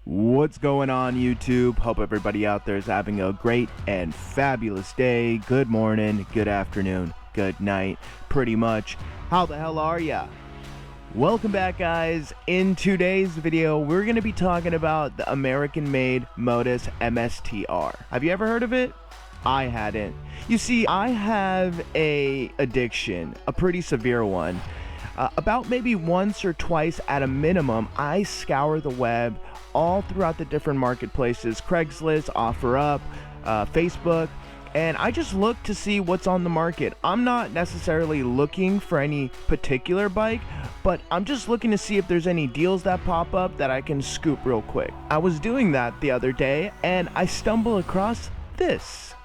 What's going on, YouTube? Hope everybody out there is having a great and fabulous day. Good morning, good afternoon, good night, pretty much. How the hell are ya? Welcome back, guys. In today's video, we're going to be talking about the American-made Modus MSTR. Have you ever heard of it? I hadn't. You see, I have a addiction, a pretty severe one. About maybe once or twice at a minimum, I scour the web all throughout the different marketplaces, Craigslist, OfferUp, Facebook, and I just look to see what's on the market. I'm not necessarily looking for any particular bike, but I'm just looking to see if there's any deals that pop up that I can scoop real quick. I was doing that the other day and I stumbled across this,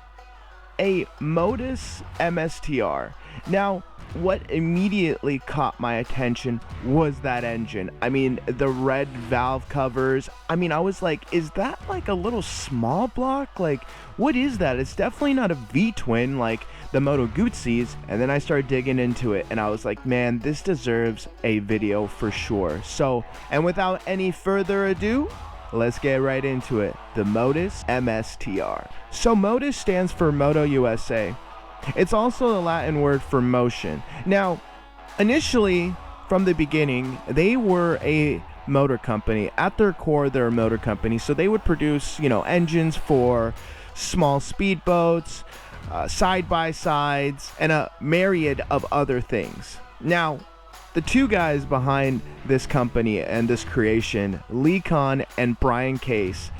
a Modus MSTR. Now, what immediately caught my attention was that engine. I mean, the red valve covers. I mean, I was like, is that like a little small block? Like, what is that? It's definitely not a V-twin like the Moto Guzzi's. And then I started digging into it and I was like, man, this deserves a video for sure. So, and without any further ado, let's get right into it. The Modus MSTR. So Modus stands for Moto USA. It's also the Latin word for motion. Now, initially, from the beginning, they were a motor company. At their core, they're a motor company. So they would produce, engines for small speedboats, side-by-sides, and a myriad of other things. Now, the two guys behind this company and this creation, Lee Kahn and Brian Case,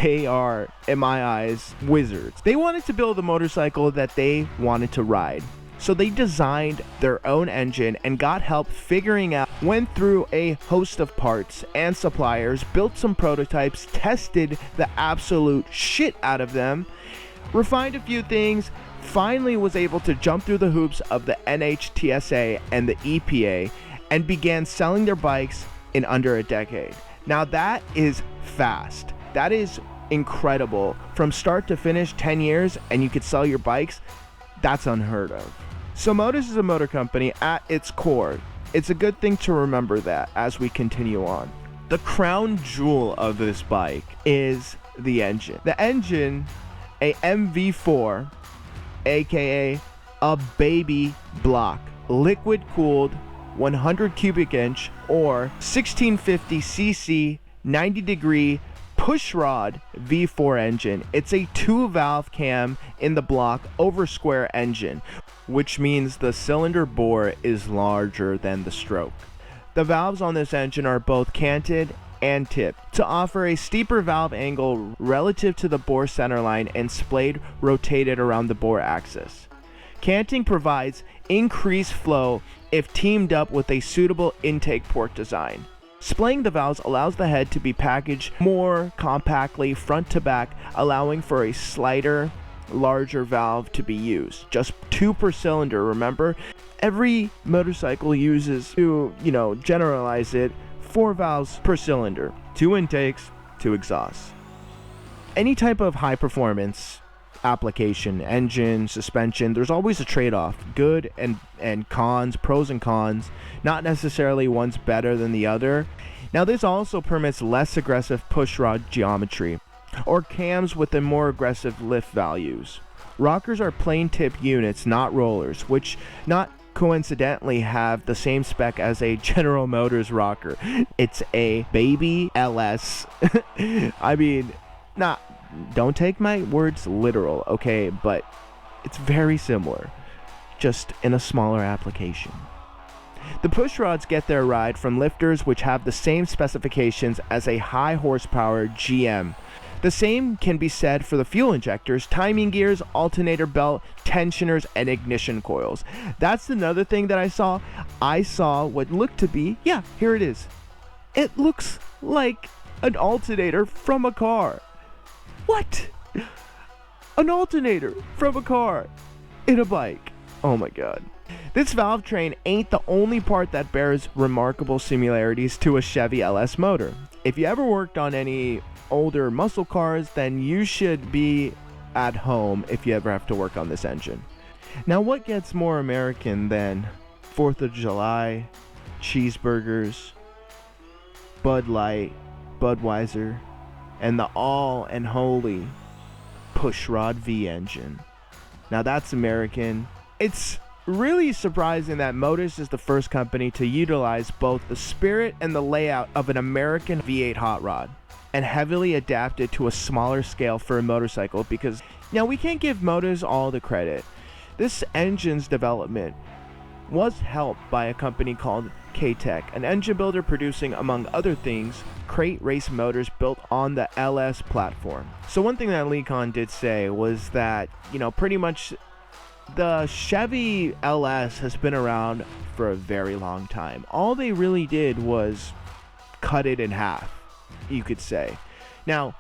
they are, in my eyes, wizards. They wanted to build a motorcycle that they wanted to ride. So they designed their own engine and got help figuring out, went through a host of parts and suppliers, built some prototypes, tested the absolute shit out of them, refined a few things, finally was able to jump through the hoops of the NHTSA and the EPA and began selling their bikes in under a decade. Now that is fast. That is incredible. From start to finish, 10 years, and you could sell your bikes. That's unheard of. So Modus is a motor company at its core. It's a good thing to remember that as we continue on. The crown jewel of this bike is the engine. The engine, a MV4, aka a baby block, liquid cooled 100 cubic inch or 1650cc 90 degree pushrod V4 engine. It's a 2-valve cam in the block over square engine, which means the cylinder bore is larger than the stroke. The valves on this engine are both canted and tipped to offer a steeper valve angle relative to the bore centerline and splayed rotated around the bore axis. Canting provides increased flow if teamed up with a suitable intake port design. Splaying the valves allows the head to be packaged more compactly front to back, allowing for a slighter, larger valve to be used. Just 2 per cylinder, remember? Every motorcycle uses, to generalize it, 4 valves per cylinder, 2 intakes, 2 exhausts. Any type of high performance application, engine, suspension, there's always a trade-off. Good and cons, pros and cons, not necessarily one's better than the other. Now this also permits less aggressive pushrod geometry or cams with the more aggressive lift values. Rockers are plain tip units, not rollers, which not coincidentally have the same spec as a General Motors rocker. It's a baby LS. I mean, don't take my words literal, okay, but it's very similar, just in a smaller application. The pushrods get their ride from lifters which have the same specifications as a high horsepower GM. The same can be said for the fuel injectors, timing gears, alternator belt, tensioners, and ignition coils. That's another thing that I saw. I saw what looked to be, here it is. It looks like an alternator from a car. What? An alternator from a car in a bike. Oh my god. This valve train ain't the only part that bears remarkable similarities to a Chevy LS motor. If you ever worked on any older muscle cars, then you should be at home if you ever have to work on this engine. Now, what gets more American than 4th of July, cheeseburgers, Bud Light, Budweiser, and the all and holy pushrod V engine. Now that's American. It's really surprising that Motus is the first company to utilize both the spirit and the layout of an American V8 hot rod and heavily adapt it to a smaller scale for a motorcycle, because now we can't give Motus all the credit. This engine's development was helped by a company called K-Tech, an engine builder producing, among other things, crate race motors built on the LS platform. So one thing that Lee-Con did say was that, pretty much the Chevy LS has been around for a very long time. All they really did was cut it in half, you could say. Now,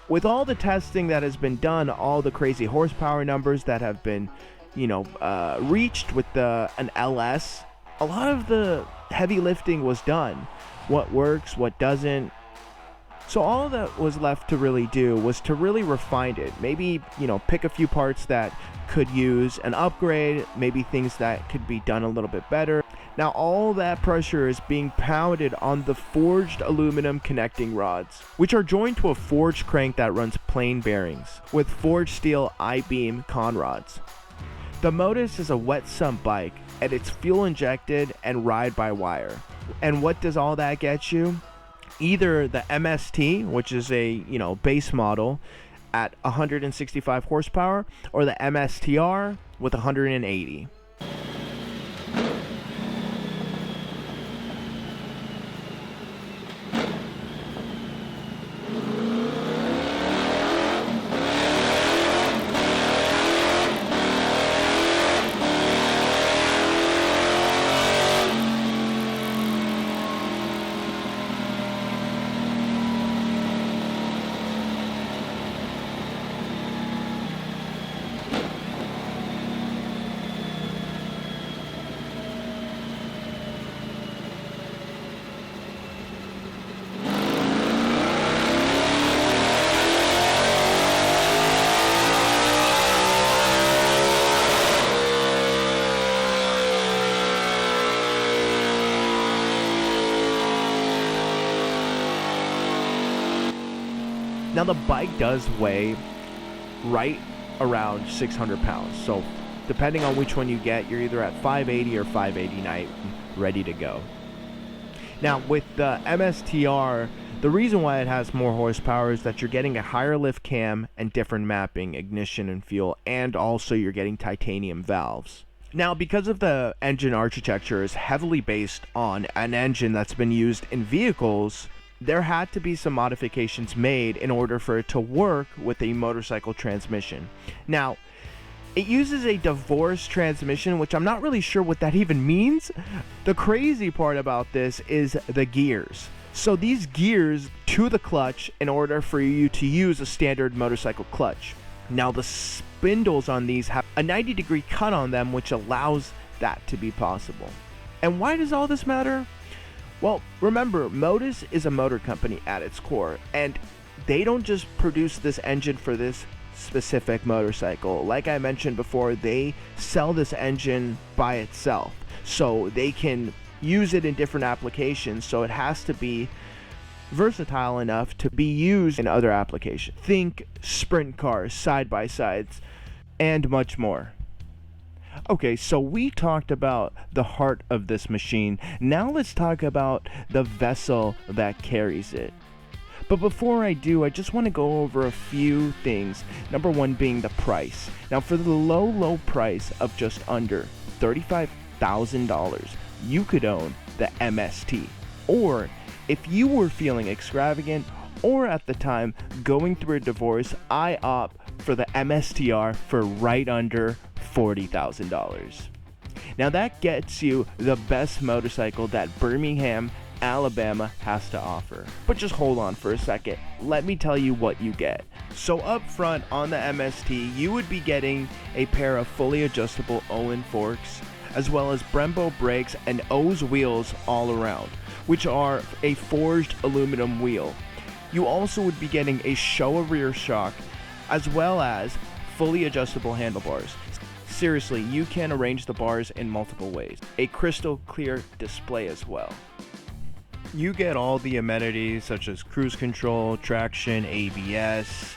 with all the testing that has been done, all the crazy horsepower numbers that have been, reached with an LS, a lot of the heavy lifting was done. What works, what doesn't. So all that was left to really do was to really refine it. Maybe, pick a few parts that could use an upgrade, maybe things that could be done a little bit better. Now all that pressure is being pounded on the forged aluminum connecting rods, which are joined to a forged crank that runs plain bearings with forged steel I-beam con rods. The Motus is a wet sump bike, and it's fuel injected and ride by wire. And what does all that get you? Either the MST, which is a base model at 165 horsepower, or the MSTR with 180. Now the bike does weigh right around 600 pounds, so depending on which one you get, you're either at 580 or 589 ready to go. Now with the MSTR, the reason why it has more horsepower is that you're getting a higher lift cam and different mapping, ignition and fuel, and also you're getting titanium valves. Now, because of the engine architecture is heavily based on an engine that's been used in vehicles, there had to be some modifications made in order for it to work with a motorcycle transmission. Now, it uses a divorced transmission, which I'm not really sure what that even means. The crazy part about this is the gears. So these gears to the clutch in order for you to use a standard motorcycle clutch. Now the spindles on these have a 90-degree cut on them, which allows that to be possible. And why does all this matter? Well, remember, Motus is a motor company at its core, and they don't just produce this engine for this specific motorcycle. Like I mentioned before, they sell this engine by itself, so they can use it in different applications, so it has to be versatile enough to be used in other applications. Think sprint cars, side-by-sides, and much more. Okay, so we talked about the heart of this machine. Now let's talk about the vessel that carries it. But before I do, I just want to go over a few things. Number one being the price. Now for the low price of just under $35,000, you could own the MST. Or if you were feeling extravagant, or at the time going through a divorce, I opt for the MSTR for right under $40,000. Now that gets you the best motorcycle that Birmingham, Alabama has to offer. But just hold on for a second. Let me tell you what you get. So up front on the MST, you would be getting a pair of fully adjustable Owen forks, as well as Brembo brakes and O's wheels all around, which are a forged aluminum wheel. You also would be getting a Showa rear shock, as well as fully adjustable handlebars. Seriously, you can arrange the bars in multiple ways. A crystal clear display as well. You get all the amenities such as cruise control, traction, ABS,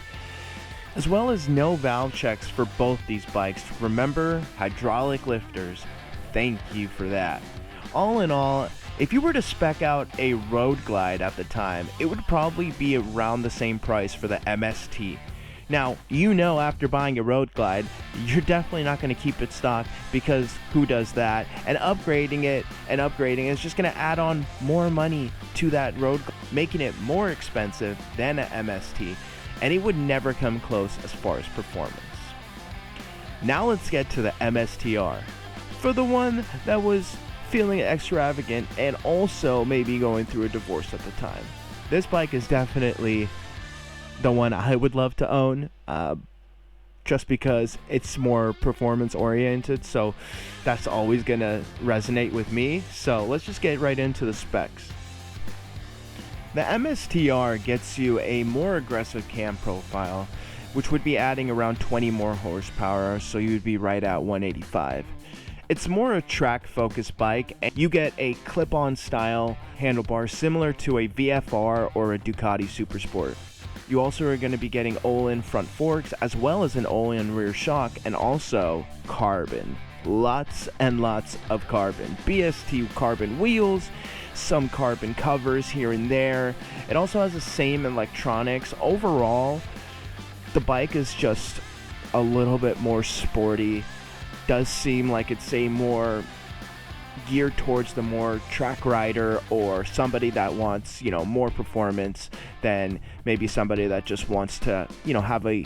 as well as no valve checks for both these bikes. Remember, hydraulic lifters. Thank you for that. All in all, if you were to spec out a Road Glide at the time, it would probably be around the same price for the MST. Now, you know, after buying a Road Glide, you're definitely not going to keep it stock, because who does that? And upgrading it is just going to add on more money to that Road Glide, making it more expensive than an MST, and it would never come close as far as performance. Now let's get to the MSTR. For the one that was feeling extravagant and also maybe going through a divorce at the time, this bike is definitely the one I would love to own, just because it's more performance oriented, so that's always gonna resonate with me. So let's just get right into the specs. The MSTR gets you a more aggressive cam profile, which would be adding around 20 more horsepower, so you'd be right at 185. It's more a track focused bike, and you get a clip-on style handlebar similar to a VFR or a Ducati Supersport. You also are going to be getting Olin front forks, as well as an Olin rear shock, and also carbon. Lots and lots of carbon. BST carbon wheels, some carbon covers here and there. It also has the same electronics. Overall, the bike is just a little bit more sporty. Does seem like it's a more geared towards the more track rider, or somebody that wants, more performance than maybe somebody that just wants to, have a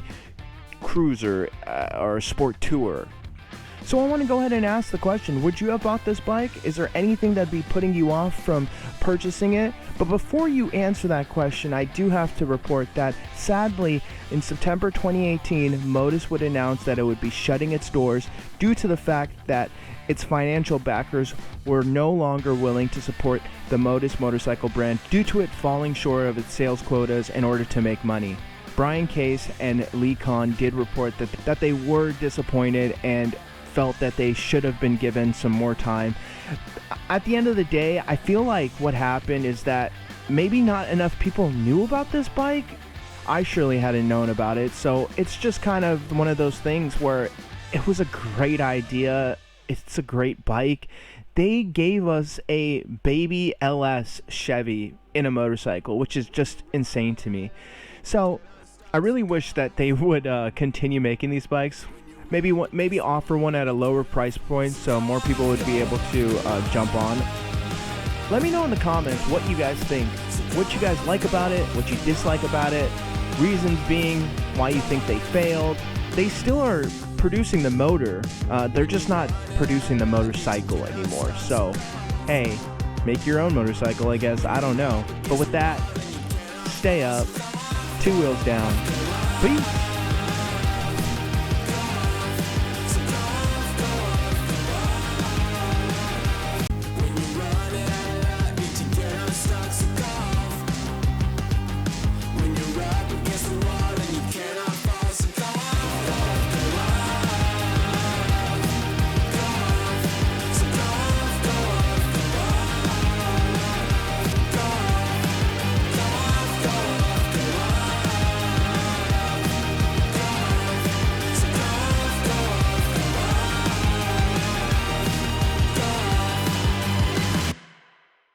cruiser or a sport tour. So I want to go ahead and ask the question, would you have bought this bike? Is there anything that'd be putting you off from purchasing it? But before you answer that question, I do have to report that sadly in September 2018, Modus would announce that it would be shutting its doors due to the fact that its financial backers were no longer willing to support the Modus motorcycle brand due to it falling short of its sales quotas in order to make money. Brian Case and Lee Kahn did report that they were disappointed and felt that they should have been given some more time. At the end of the day, I feel like what happened is that maybe not enough people knew about this bike. I surely hadn't known about it, so it's just kind of one of those things where it was a great idea. It's a great bike. They gave us a baby LS Chevy in a motorcycle, which is just insane to me. So I really wish that they would continue making these bikes. Maybe offer one at a lower price point so more people would be able to jump on. Let me know in the comments what you guys think, what you guys like about it, what you dislike about it, reasons being why you think they failed. They still are producing the motor, they're just not producing the motorcycle anymore. So hey, make your own motorcycle, I guess. I don't know. But with that, stay up, 2 wheels down. Peace.